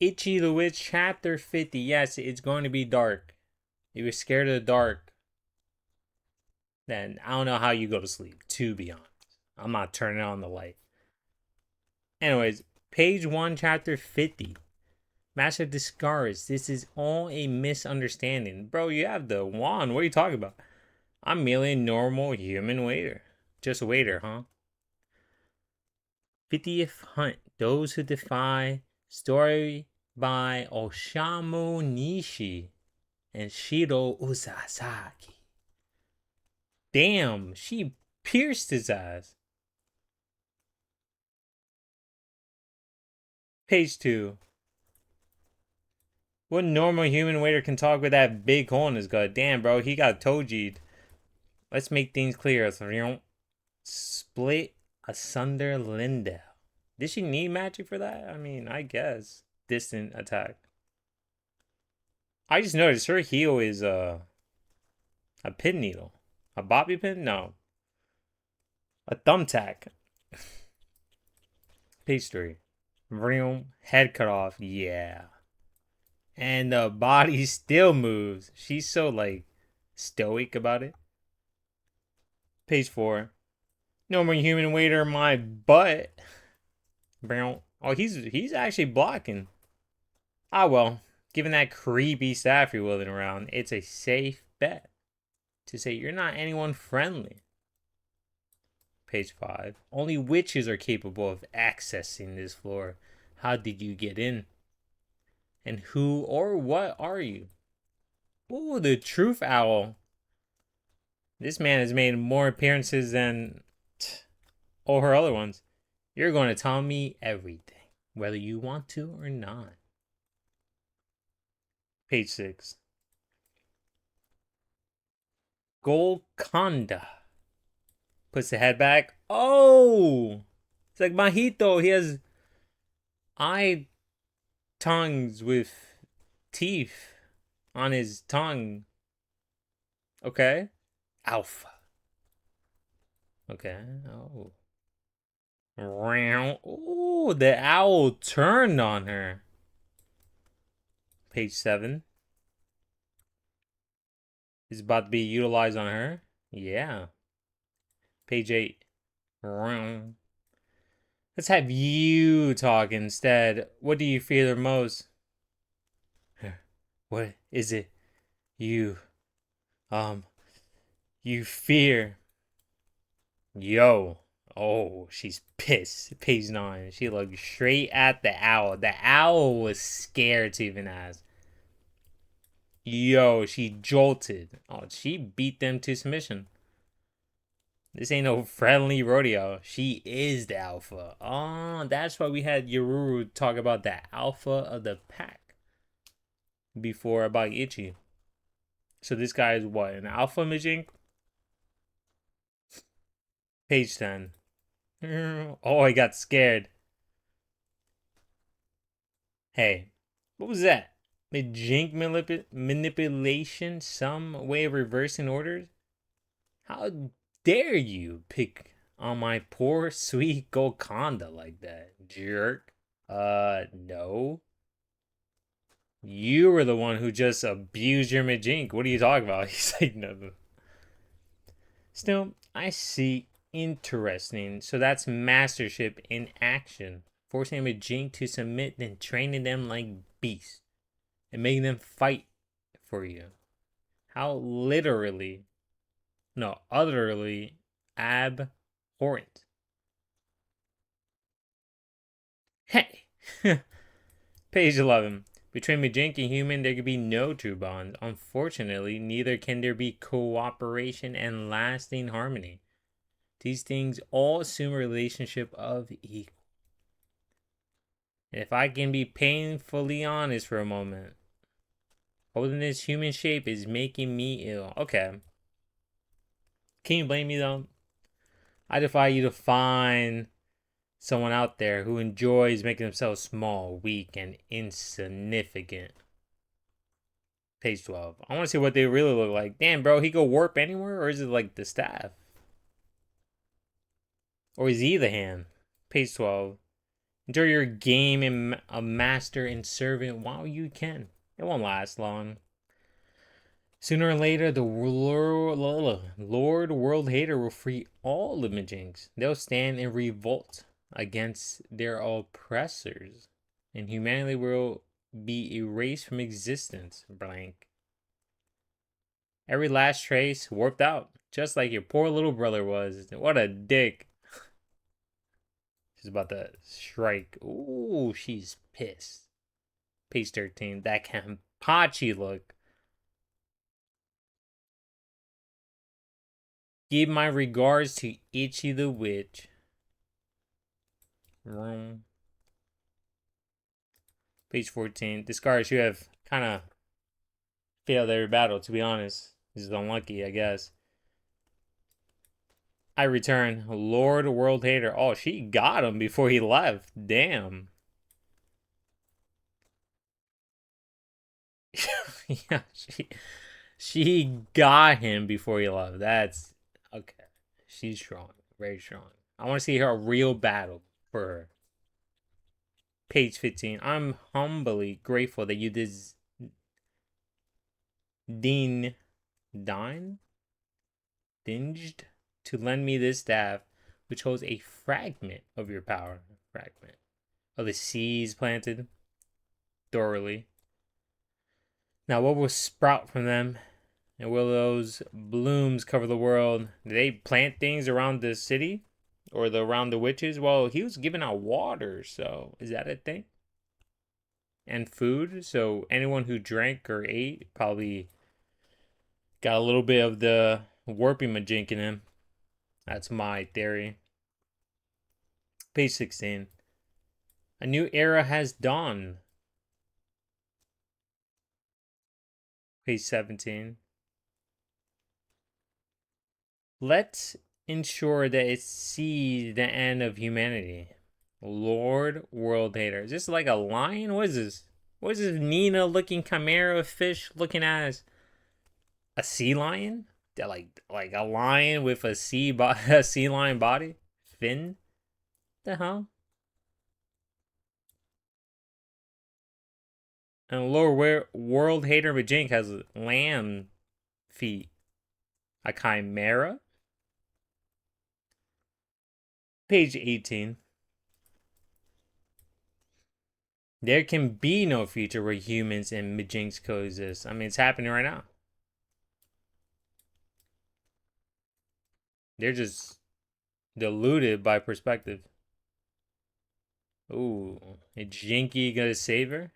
Ichi the Witch, Chapter 50. Yes, it's going to be dark. If you're scared of the dark, then I don't know how you go to sleep, to be honest. I'm not turning on the light. Anyways, page 1, chapter 50. Master Discards. This is all a misunderstanding. Bro, you have the wand. What are you talking about? I'm merely a normal human waiter. Just a waiter, huh? 50th Hunt. Those Who Defy. Story by Osamu Nishi and Shiro Uzasaki. Damn, she pierced his eyes. Page 2. What normal human waiter can talk with that big hole in his gut? Damn, bro, he got Toji'd. Let's make things clear. Split Asunder Lindell. Did she need magic for that? I mean, I guess. Distant attack. I just noticed her heel is a pin needle. A bobby pin? No. A thumbtack. Page 3. Vroom. Head cut off. Yeah. And the body still moves. She's so, like, stoic about it. Page 4. Normal human waiter, my butt. Oh, he's actually blocking. Ah, well. Given that creepy staff you're wielding around, it's a safe bet to say you're not anyone friendly. Page 5. Only witches are capable of accessing this floor. How did you get in? And who or what are you? Ooh, the Truth Owl. This man has made more appearances than all her other ones. You're going to tell me everything, whether you want to or not. Page 6. Golconda. Puts the head back. Oh! It's like Mahito. He has eye tongues with teeth on his tongue. Okay. Alpha. Okay. Oh. Oh, the owl turned on her. Page 7. Is about to be utilized on her. Yeah. Page 8. Let's have you talk instead. What do you fear the most? What is it you fear? Yo. Oh, she's pissed. Page 9. She looked straight at the owl. The owl was scared to even ask. Yo, she jolted. Oh, she beat them to submission. This ain't no friendly rodeo. She is the alpha. Oh, that's why we had Yoruru talk about the alpha of the pack before about Ichi. So this guy is what? An alpha Majink? Page 10. Oh, I got scared. Hey, what was that? Majink manipulation? Some way of reversing orders? How dare you pick on my poor sweet Golconda like that, jerk? No. You were the one who just abused your Majink. What are you talking about? He's like, no. Still, I see. Interesting. So that's mastership in action. Forcing a Majink to submit and training them like beasts. And making them fight for you. How utterly abhorrent. Hey! Page 11. Between Majink and human, there could be no true bond. Unfortunately, neither can there be cooperation and lasting harmony. These things all assume a relationship of equal. And if I can be painfully honest for a moment, holding this human shape is making me ill. Okay. Can you blame me though? I defy you to find someone out there who enjoys making themselves small, weak, and insignificant. Page 12. I want to see what they really look like. Damn, bro, he go warp anywhere? Or is it like the staff? Or is he the hand? Page 12. Enjoy your game and a master and servant while you can. It won't last long. Sooner or later, the Lord World Hater will free all the Majinks. They'll stand in revolt against their oppressors, and humanity will be erased from existence. Blank. Every last trace warped out, just like your poor little brother was. What a dick. She's about to strike. Ooh, she's pissed. Page 13. That Kenpachi look. Give my regards to Ichi the Witch. Broom. Page 14. Discards, you have kind of failed every battle, to be honest. This is unlucky, I guess. I return. Lord World Hater. Oh, she got him before he left. Damn. Yeah, she got him before he left. That's okay. She's strong. Very strong. I want to see her a real battle for her. Page 15. I'm humbly grateful that you did dinged to lend me this staff, which holds a fragment of your power. Fragment of the seeds planted thoroughly. Now, what will sprout from them? And will those blooms cover the world? Do they plant things around the city? Or around the witches? Well, he was giving out water, so is that a thing? And food, so anyone who drank or ate probably got a little bit of the warping Majink in him. That's my theory. Page 16. A new era has dawned. Page 17. Let's ensure that it sees the end of humanity. Lord World Hater. Is this like a lion? What is this? What is this Nina looking chimera fish looking as? A sea lion? Like a lion with a sea lion body? Fin? The hell? And Lord World Hater Majink has lamb feet. A chimera? Page 18. There can be no future where humans and Majinks coexist. I mean, it's happening right now. They're just deluded by perspective. Ooh, is Jinky gonna save her?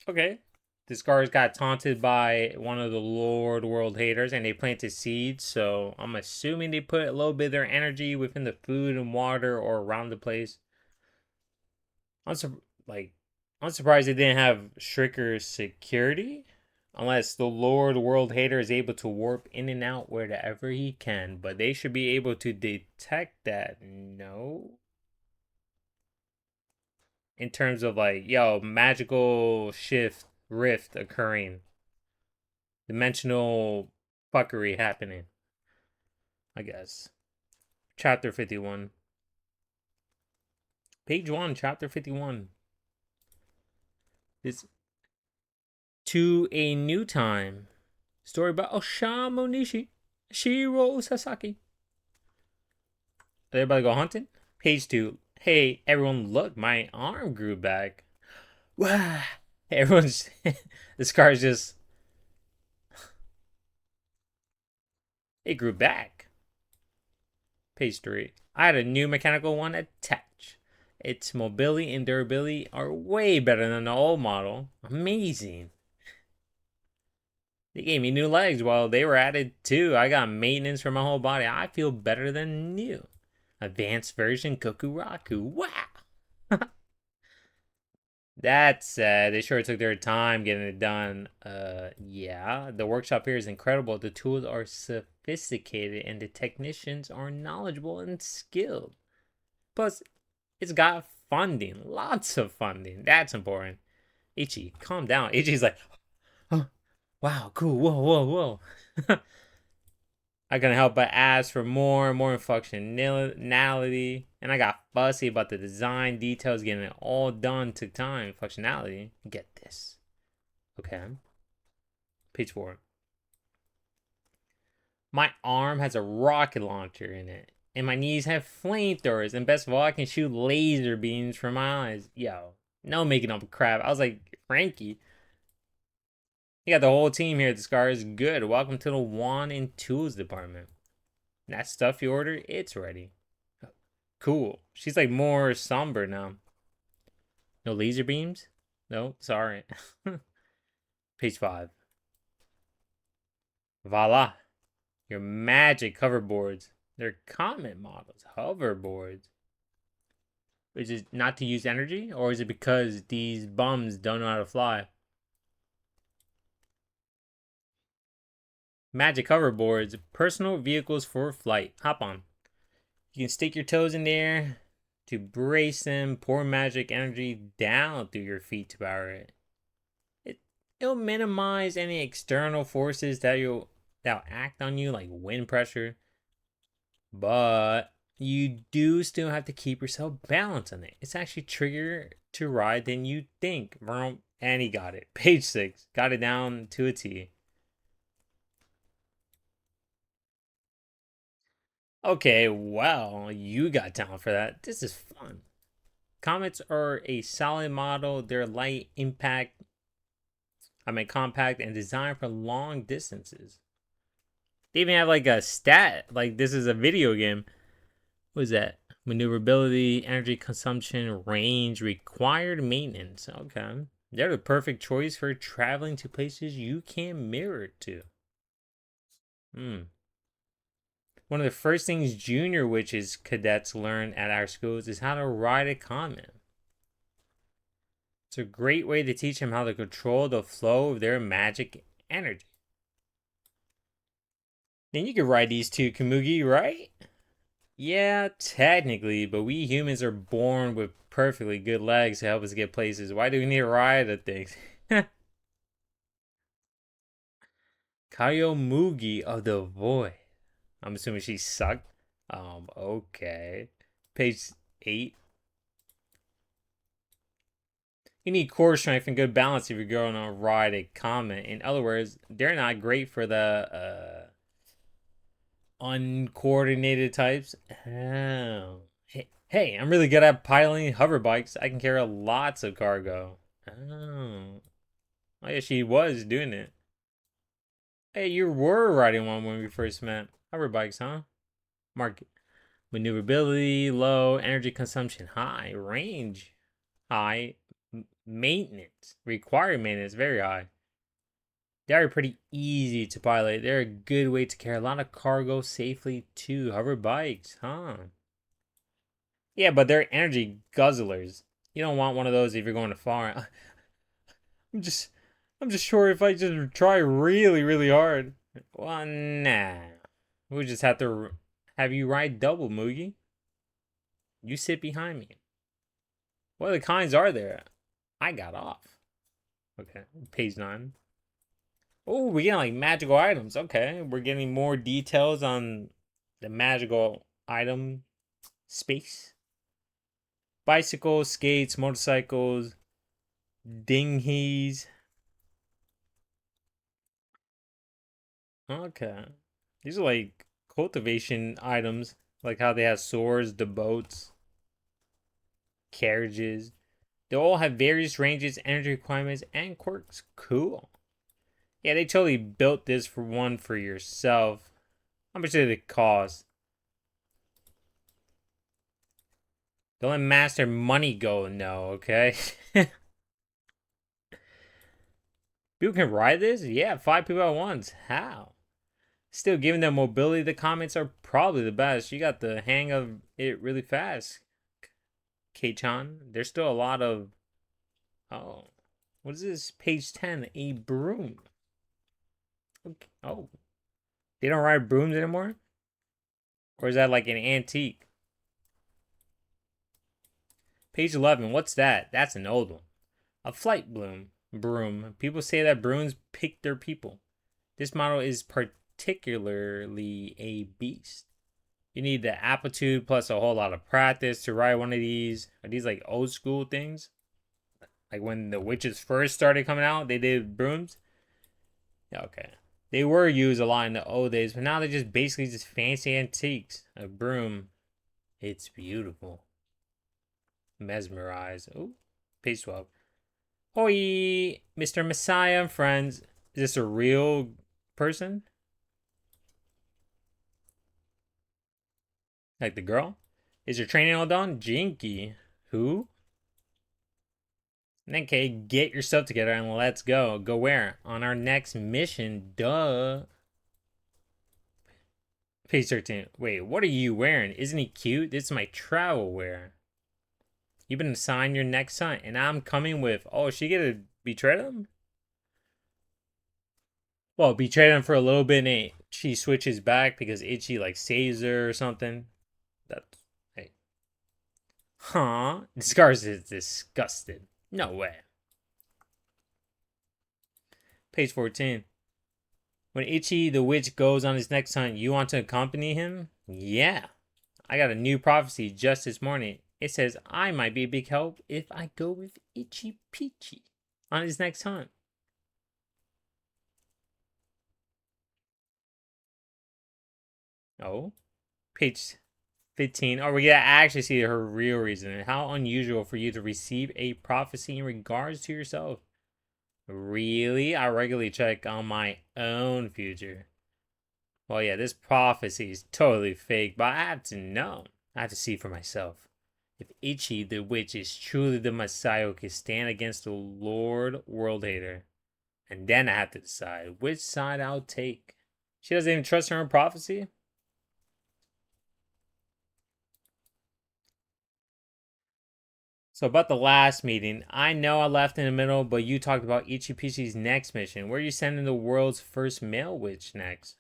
Okay. This guard got taunted by one of the Lord World Haters and they planted seeds, so I'm assuming they put a little bit of their energy within the food and water or around the place. I'm surprised they didn't have stricter security. Unless the Lord World Hater is able to warp in and out wherever he can. But they should be able to detect that. No? In terms of like, yo, magical rift occurring. Dimensional fuckery happening. I guess. Chapter 51. Page 1, chapter 51. It's To a New Time. Story about Oshamo Nishi, Shiro Sasaki. Everybody go hunting? Page 2. Hey, everyone, look, my arm grew back. Wow. Everyone's. This car's just. It grew back. Page 3. I had a new mechanical one attached. Its mobility and durability are way better than the old model. Amazing. They gave me new legs while they were added too. I got maintenance for my whole body. I feel better than new. Advanced version Kokuraku. Wow. That said, they sure took their time getting it done. Yeah, the workshop here is incredible. The tools are sophisticated and the technicians are knowledgeable and skilled. Plus, it's got funding. Lots of funding. That's important. Ichi, calm down. Ichi's like, oh, wow, cool. Whoa. I couldn't help but ask for more and more functionality, and I got fussy about the design details. Getting it all done took time. Functionality. Get this. Okay. Page 4. My arm has a rocket launcher in it, and my knees have flamethrowers, and best of all, I can shoot laser beams from my eyes. Yo, no making up crap. I was like, Franky, you got the whole team here. This car is good. Welcome to the wand and tools department. That stuff you ordered, it's ready. Cool. She's like more somber now. No laser beams? No, sorry. Page 5. Voila. Your Majik hoverboards. They're Comet models. Hoverboards. Is it not to use energy? Or is it because these bums don't know how to fly? Majik hoverboards. Personal vehicles for flight. Hop on. You can stick your toes in the air to brace them. Pour magic energy down through your feet to power it. It'll minimize any external forces that'll act on you, like wind pressure. But you do still have to keep yourself balanced on it. It's actually trickier to ride than you think. And he got it. Page 6. Got it down to a T. Okay, well, you got talent for that. This is fun. Comets are a solid model. They're light, compact, and designed for long distances. They even have like a stat, like this is a video game. What is that? Maneuverability, energy consumption, range, required maintenance. Okay. They're the perfect choice for traveling to places you can't mirror to. One of the first things junior witches cadets learn at our schools is how to ride a comet. It's a great way to teach them how to control the flow of their magic energy. Then you can ride these two Kamugi, right? Yeah, technically, but we humans are born with perfectly good legs to help us get places. Why do we need to ride the things? Kamugi of the Void. I'm assuming she sucked. Okay. Page 8. You need core strength and good balance if you're going to ride a comet. In other words, they're not great for the uncoordinated types. Oh. Hey, I'm really good at piloting hover bikes. I can carry lots of cargo. Oh. Oh yeah, she was doing it. Hey, you were riding one when we first met. Hover bikes, huh? Market. Maneuverability, low. Energy consumption, high. Range, high. Maintenance. Required maintenance, very high. They are pretty easy to pilot. They're a good way to carry a lot of cargo safely too. Hover bikes, huh? Yeah, but they're energy guzzlers. You don't want one of those if you're going to far. I'm just sure if I just try really, really hard. Well, nah. We just have to have you ride double, Mugi. You sit behind me. What other kinds are there? I got off. Okay, page 9. Oh, we're getting like magical items. Okay, we're getting more details on the magical item space. Bicycles, skates, motorcycles, dinghies. Okay. These are like cultivation items, like how they have swords, the boats, carriages. They all have various ranges, energy requirements, and quirks. Cool. Yeah, they totally built this for one for yourself. How much did it cost? Don't let master money go, no, okay? People can ride this? Yeah, 5 people at once. How? Still, giving them mobility, the comments are probably the best. You got the hang of it really fast. K-chan. There's still a lot of... Oh. What is this? Page 10. A broom. Okay. Oh. They don't ride brooms anymore? Or is that like an antique? Page 11. What's that? That's an old one. A flight broom. People say that brooms pick their people. This model is particularly a beast. You need the aptitude plus a whole lot of practice to ride one of these. Are these like old school things? Like when the witches first started coming out, they did brooms? Yeah, okay. They were used a lot in the old days, but now they're just basically just fancy antiques. A broom, it's beautiful. Mesmerize. Oh, page 12. Hoi, Mr. Messiah and friends. Is this a real person? Like the girl? Is your training all done? Jinky. Who? Okay, get yourself together and let's go. Go where? On our next mission. Duh. Page 13. Wait, what are you wearing? Isn't he cute? This is my travel wear. You've been assigned your next son, and I'm coming with. Oh, is she gonna betray them? Well, betray them for a little bit, and she switches back because Ichi like saves her or something. That's hey. Huh? Scars is disgusted. No way. Page 14. When Ichi the witch goes on his next hunt, you want to accompany him? Yeah. I got a new prophecy just this morning. It says I might be a big help if I go with Ichi Peachy on his next hunt. Oh, page 15. Oh, we gotta actually see her real reason. How unusual for you to receive a prophecy in regards to yourself. Really? I regularly check on my own future. Well, yeah, this prophecy is totally fake, but I have to know. I have to see for myself. If Ichi the witch is truly the Messiah who can stand against the Lord World Hater, and then I have to decide which side I'll take. She doesn't even trust her own prophecy? So about the last meeting, I know I left in the middle, but you talked about Ichi Pichi's next mission. Where are you sending the world's first male witch next?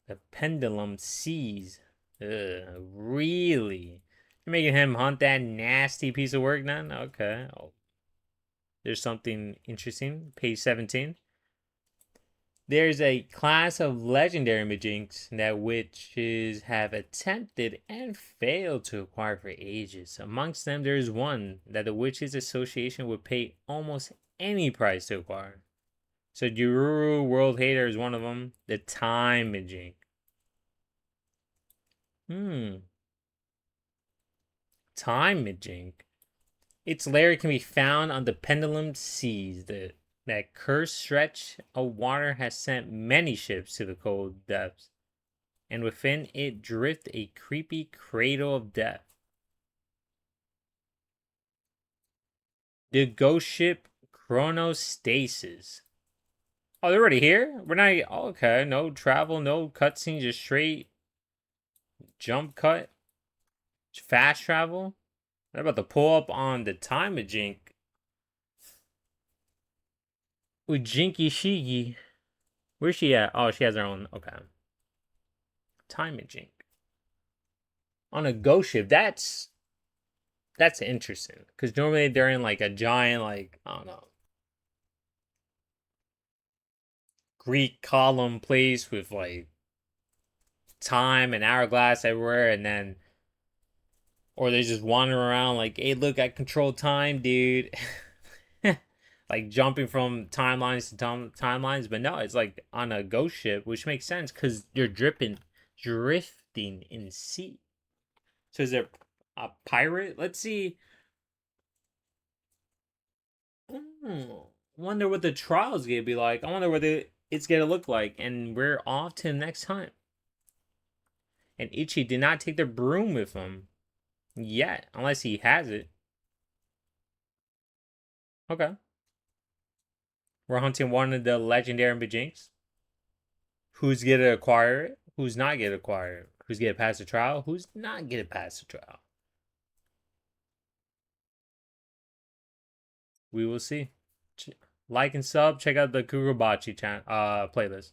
The Pendulum Seas. Really? You're making him hunt that nasty piece of work then? Okay. Oh, there's something interesting. Page 17. There's a class of legendary Majinks that witches have attempted and failed to acquire for ages. Amongst them, there is one that the Witches Association would pay almost any price to acquire. So Jururu World Hater is one of them. The Time Majink. Time Majink. Its lair can be found on the Pendulum Seas. That cursed stretch of water has sent many ships to the cold depths, and within it drift a creepy cradle of death. The ghost ship Chronostasis. Oh, they're already here? We're not. Oh, okay, no travel, no cutscene, just straight jump cut. Fast travel. They're about to pull up on the time of Jink with Jinky Shigi. Where's she at? Oh, she has her own. Okay. Time of Jink. On a ghost ship. That's interesting. Because normally they're in like a giant, like, I don't know, Greek column place with like time and hourglass everywhere, and then, or they just wander around like, hey, look, I control time, dude. Like jumping from timelines to timelines, but no, it's like on a ghost ship, which makes sense because you're drifting in sea. So is there a pirate? Let's see. Wonder what the trial's gonna be like. I wonder what it's gonna look like. And we're off to the next hunt. And Ichi did not take the broom with him yet, unless he has it. Okay. We're hunting one of the legendary Majinks. Who's gonna acquire it? Who's not gonna acquire it? Who's gonna pass the trial? Who's not gonna pass the trial? We will see. Like and sub. Check out the Kurobachi playlist.